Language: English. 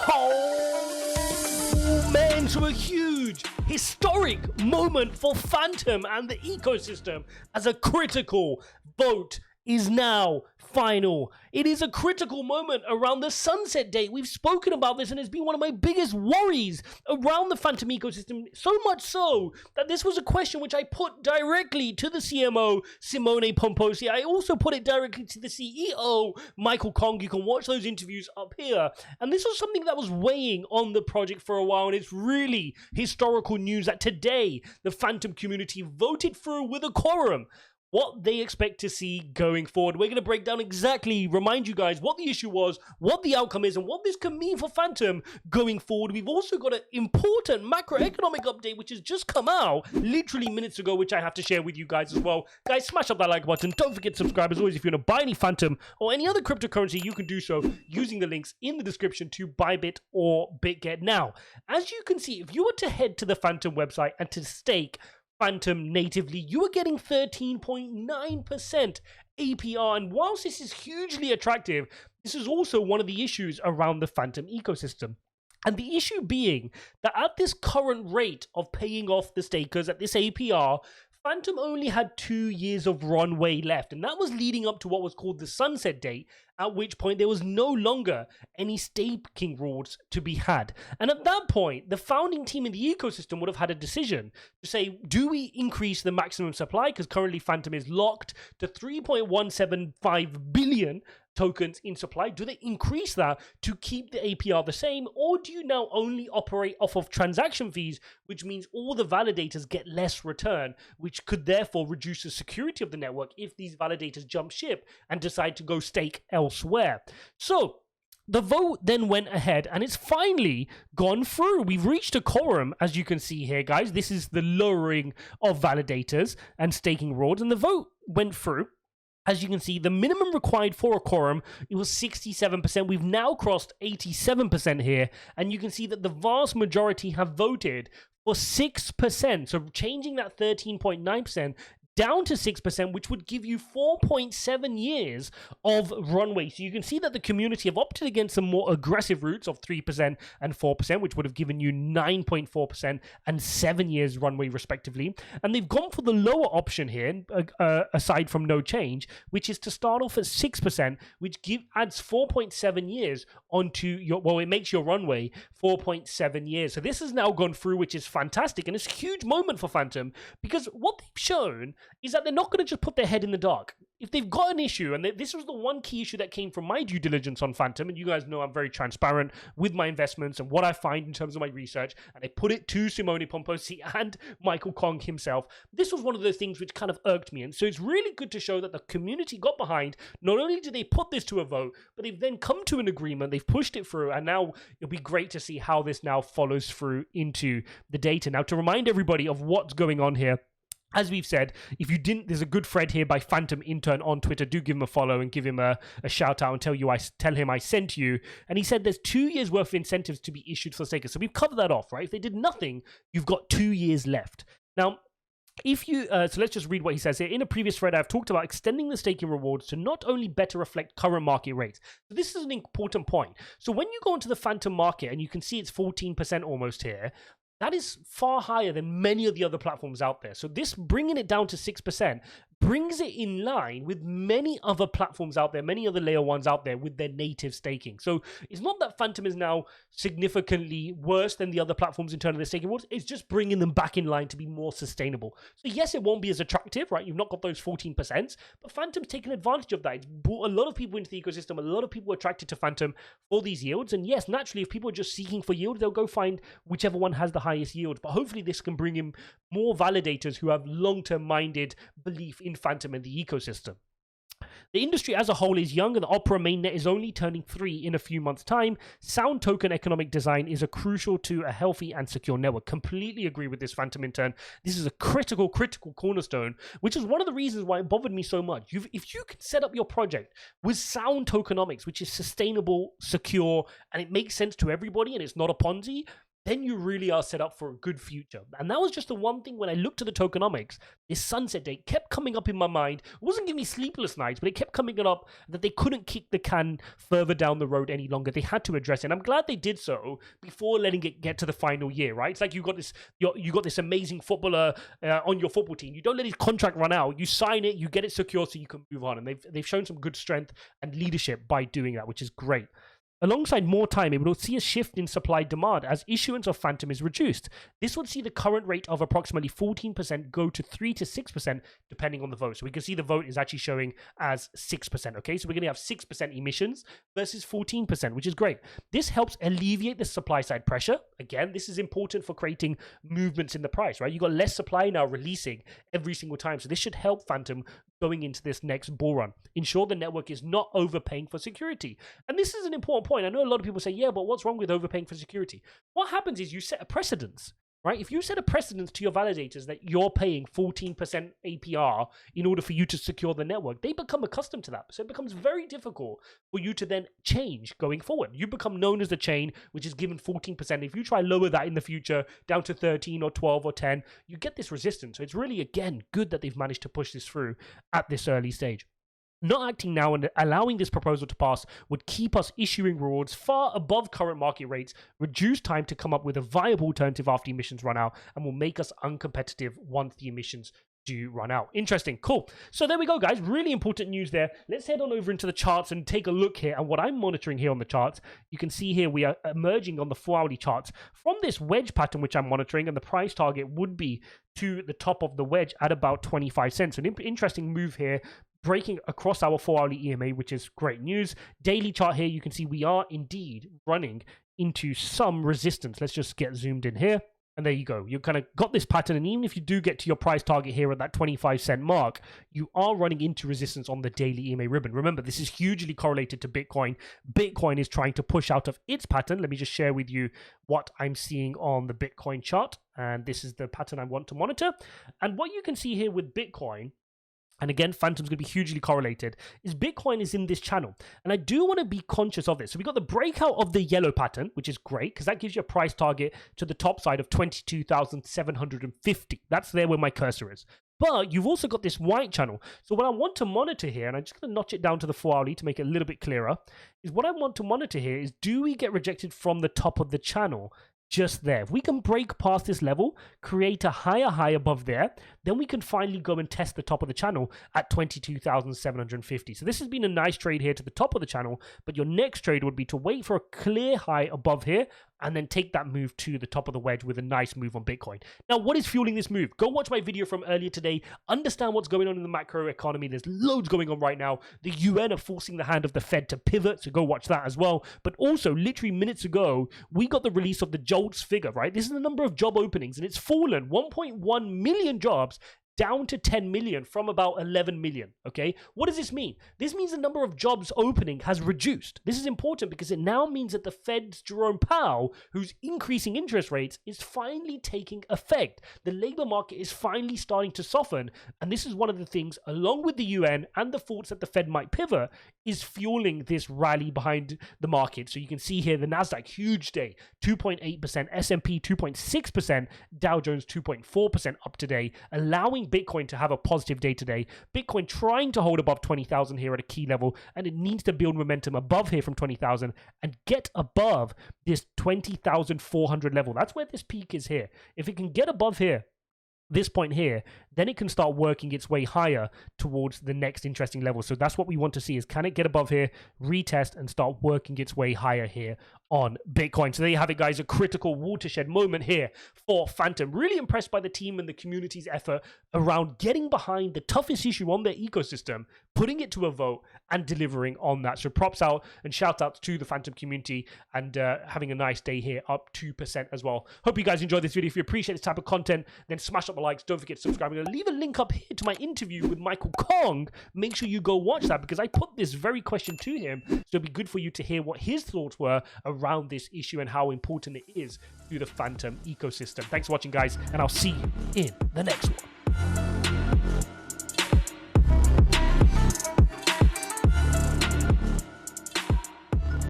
Oh man, so a huge historic moment for Fantom and the ecosystem as a critical vote is now final. It is a critical moment around the sunset date. We've spoken about this and it's been one of my biggest worries around the Fantom ecosystem, so much so that this was a question which I put directly to the CMO, Simone Pomposi. I also put it directly to the CEO, Michael Kong. You can watch those interviews up here. And this was something that was weighing on the project for a while, and it's really historical news that today the Fantom community voted through with a quorum what they expect to see going forward. We're going to break down exactly, remind you guys what the issue was, what the outcome is, and what this can mean for Fantom going forward. We've also got an important macroeconomic update which has just come out literally minutes ago, which I have to share with you guys as well. Guys, smash up that like button. Don't forget to subscribe. As always, if you want to buy any Fantom or any other cryptocurrency, you can do so using the links in the description to BYBIT or BitGet. Now, as you can see, if you were to head to the Fantom website and to stake Fantom natively, you are getting 13.9% APR. And whilst this is hugely attractive, this is also one of the issues around the Fantom ecosystem. And the issue being that at this current rate of paying off the stakers at this APR, Fantom only had 2 years of runway left, and that was leading up to what was called the sunset date, at which point there was no longer any staking rewards to be had. And at that point, the founding team in the ecosystem would have had a decision to say, do we increase the maximum supply? Because currently Fantom is locked to 3.175 billion tokens in supply. Do they increase that to keep the APR the same, or do you now only operate off of transaction fees, which means all the validators get less return, which could therefore reduce the security of the network if these validators jump ship and decide to go stake elsewhere? So the vote then went ahead and it's finally gone through. We've reached a quorum, as you can see here, guys. This is the lowering of validators and staking rewards, and the vote went through. As you can see, the minimum required for a quorum, it was 67%. We've now crossed 87% here. And you can see that the vast majority have voted for 6%. So changing that 13.9% down to 6%, which would give you 4.7 years of runway. So you can see that the community have opted against some more aggressive routes of 3% and 4%, which would have given you 9.4% and 7 years runway respectively. And they've gone for the lower option here, aside from no change, which is to start off at 6%, which adds 4.7 years onto your, well, it makes your runway 4.7 years. So this has now gone through, which is fantastic. And it's a huge moment for Fantom, because what they've shown is that they're not going to just put their head in the dark. If they've got an issue, and this was the one key issue that came from my due diligence on Fantom, and you guys know I'm very transparent with my investments and what I find in terms of my research, and I put it to Simone Pomposi and Michael Kong himself. This was one of those things which kind of irked me, and so it's really good to show that the community got behind. Not only did they put this to a vote, but they've then come to an agreement, they've pushed it through, and now it'll be great to see how this now follows through into the data. Now, to remind everybody of what's going on here, as we've said, if you didn't, there's a good thread here by Fantom Intern on Twitter. Do give him a follow and give him a shout out and tell him I sent you. And he said there's 2 years worth of incentives to be issued for stakers. So we've covered that off, right? If they did nothing, you've got 2 years left. Now, if you, so let's just read what he says here. In a previous thread, I've talked about extending the staking rewards to not only better reflect current market rates. So this is an important point. So when you go into the Fantom market, and you can see it's 14% almost here, that is far higher than many of the other platforms out there. So this bringing it down to 6% brings it in line with many other platforms out there, many other layer ones out there with their native staking. So it's not that Fantom is now significantly worse than the other platforms in terms of their staking rewards. It's just bringing them back in line to be more sustainable. So yes, it won't be as attractive, right? You've not got those 14%, but Fantom's taken advantage of that. It's brought a lot of people into the ecosystem. A lot of people are attracted to Fantom for these yields. And yes, naturally, if people are just seeking for yield, they'll go find whichever one has the highest yield. But hopefully this can bring in more validators who have long-term minded belief in Fantom and the ecosystem. The industry as a whole is young, and the Opera mainnet is only turning 3 in a few months' time. Sound token economic design is crucial to a healthy and secure network. Completely agree with this, Fantom Intern. This is a critical cornerstone, which is one of the reasons why it bothered me so much. If you can set up your project with sound tokenomics, which is sustainable, secure, and it makes sense to everybody, and it's not a Ponzi, then you really are set up for a good future. And that was just the one thing when I looked at the tokenomics, this sunset date kept coming up in my mind. It wasn't giving me sleepless nights, but it kept coming up that they couldn't kick the can further down the road any longer. They had to address it. And I'm glad they did so before letting it get to the final year, right? It's like you got this amazing footballer on your football team. You don't let his contract run out. You sign it, you get it secure so you can move on. And they've shown some good strength and leadership by doing that, which is great. Alongside more time, it will see a shift in supply-demand as issuance of Fantom is reduced. This would see the current rate of approximately 14% go to 3 to 6% depending on the vote. So we can see the vote is actually showing as 6%, okay? So we're going to have 6% emissions versus 14%, which is great. This helps alleviate the supply-side pressure. Again, this is important for creating movements in the price, right? You've got less supply now releasing every single time. So this should help Fantom going into this next bull run. Ensure the network is not overpaying for security. And this is an important point. I know a lot of people say, yeah, but what's wrong with overpaying for security? What happens is you set a precedence, right? If you set a precedence to your validators that you're paying 14% APR in order for you to secure the network, they become accustomed to that. So it becomes very difficult for you to then change going forward. You become known as the chain, which is given 14%. If you try lower that in the future down to 13 or 12 or 10, you get this resistance. So it's really, again, good that they've managed to push this through at this early stage. Not acting now and allowing this proposal to pass would keep us issuing rewards far above current market rates, reduce time to come up with a viable alternative after emissions run out, and will make us uncompetitive once the emissions do run out. Interesting. Cool. So there we go, guys. Really important news there. Let's head on over into the charts and take a look here. And what I'm monitoring here on the charts, you can see here we are emerging on the 4-hourly charts from this wedge pattern, which I'm monitoring, and the price target would be to the top of the wedge at about 25 cents. An interesting move here, breaking across our 4-hourly EMA, which is great news. Daily chart here, you can see we are indeed running into some resistance. Let's just get zoomed in here. And there you go. You kind of got this pattern. And even if you do get to your price target here at that 25-cent mark, you are running into resistance on the daily EMA ribbon. Remember, this is hugely correlated to Bitcoin. Bitcoin is trying to push out of its pattern. Let me just share with you what I'm seeing on the Bitcoin chart. And this is the pattern I want to monitor. And what you can see here with Bitcoin, and again, Fantom's going to be hugely correlated, is Bitcoin is in this channel. And I do want to be conscious of this. So we got the breakout of the yellow pattern, which is great because that gives you a price target to the top side of 22,750. That's there where my cursor is. But you've also got this white channel. So what I want to monitor here, and I'm just going to notch it down to the 4-hourly to make it a little bit clearer, is what I want to monitor here is, do we get rejected from the top of the channel? Just there. If we can break past this level, create a higher high above there, then we can finally go and test the top of the channel at 22,750. So this has been a nice trade here to the top of the channel, but your next trade would be to wait for a clear high above here and then take that move to the top of the wedge with a nice move on Bitcoin. Now, what is fueling this move? Go watch my video from earlier today. Understand what's going on in the macro economy. There's loads going on right now. The UN are forcing the hand of the Fed to pivot, so go watch that as well. But also, literally minutes ago, we got the release of the JOLTS figure, right? This is the number of job openings, and it's fallen 1.1 million jobs down to 10 million from about 11 million, okay? What does this mean? This means the number of jobs opening has reduced. This is important because it now means that the Fed's Jerome Powell, who's increasing interest rates, is finally taking effect. The labor market is finally starting to soften, and this is one of the things, along with the UN and the thoughts that the Fed might pivot, is fueling this rally behind the market. So you can see here the Nasdaq, huge day, 2.8%, S&P 2.6%, Dow Jones 2.4% up today, allowing Bitcoin to have a positive day today. Bitcoin trying to hold above 20,000 here at a key level, and it needs to build momentum above here from 20,000 and get above this 20,400 level. That's where this peak is here. If it can get above here, this point here, then it can start working its way higher towards the next interesting level. So that's what we want to see, is can it get above here, retest, and start working its way higher here on Bitcoin. So there you have it, guys, a critical watershed moment here for Fantom. Really impressed by the team and the community's effort around getting behind the toughest issue on their ecosystem, putting it to a vote and delivering on that. So props out and shout outs to the Fantom community, and having a nice day here, up 2% as well. Hope you guys enjoyed this video. If you appreciate this type of content, then smash up the likes. Don't forget to subscribe. I'm going to leave a link up here to my interview with Michael Kong. Make sure you go watch that, because I put this very question to him. So it'd be good for you to hear what his thoughts were around this issue and how important it is to the Fantom ecosystem. Thanks for watching, guys, and I'll see you in the next one.